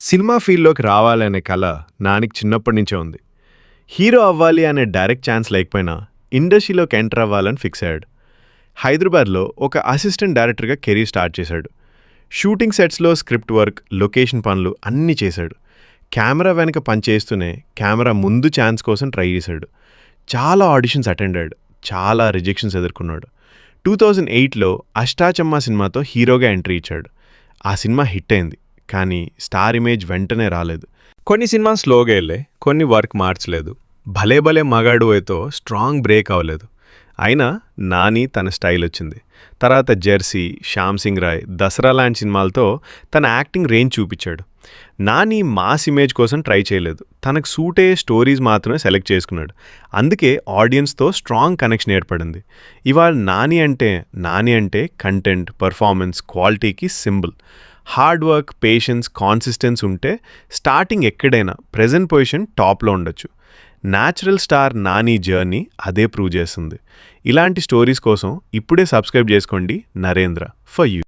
Cinema ఫీల్డ్లోకి రావాలనే కల నానికి చిన్నప్పటి నుంచే ఉంది. హీరో అవ్వాలి అనే డైరెక్ట్ ఛాన్స్ లేకపోయినా ఇండస్ట్రీలోకి ఎంటర్ అవ్వాలని ఫిక్స్ అయ్యాడు. హైదరాబాద్లో ఒక అసిస్టెంట్ డైరెక్టర్గా కెరీర్ స్టార్ట్ చేశాడు. షూటింగ్ సెట్స్లో స్క్రిప్ట్ వర్క్, లొకేషన్ పనులు అన్నీ చేశాడు. కెమెరా వెనక పనిచేస్తూనే కెమెరా ముందు ఛాన్స్ కోసం ట్రై చేశాడు. చాలా ఆడిషన్స్ అటెండ్ అయ్యాడు. చాలా రిజెక్షన్స్ ఎదుర్కొన్నాడు. 2008లో అష్టాచమ్మా సినిమాతో హీరోగా ఎంట్రీ ఇచ్చాడు. ఆ సినిమా హిట్ అయింది, కానీ స్టార్ ఇమేజ్ వెంటనే రాలేదు. కొన్ని సినిమా స్లోగా వెళ్ళే, కొన్ని వర్క్ మార్చలేదు. భలే భలే మగాడు అయితే స్ట్రాంగ్ బ్రేక్ అవ్వలేదు. అయినా నాని తన స్టైల్ వచ్చింది. తర్వాత జెర్సీ, శ్యామ్ సింగ్ రాయ్, దసరా లాంటి సినిమాలతో తన యాక్టింగ్ రేంజ్ చూపించాడు. నాని మాస్ ఇమేజ్ కోసం ట్రై చేయలేదు. తనకు సూట్ అయ్యే స్టోరీస్ మాత్రమే సెలెక్ట్ చేసుకున్నాడు. అందుకే ఆడియన్స్తో స్ట్రాంగ్ కనెక్షన్ ఏర్పడింది. ఇవాళ నాని అంటే కంటెంట్, పర్ఫార్మెన్స్, క్వాలిటీకి సింబల్. హార్డ్ వర్క్, పేషెన్స్, కాన్సిస్టెన్స్ ఉంటే స్టార్టింగ్ ఎక్కడైనా ప్రెజెంట్ పొజిషన్ టాప్లో ఉండొచ్చు. న్యాచురల్ స్టార్ నాని జర్నీ అదే ప్రూవ్ చేస్తుంది. ఇలాంటి స్టోరీస్ కోసం ఇప్పుడే సబ్స్క్రైబ్ చేసుకోండి నరేంద్ర ఫర్ యూ.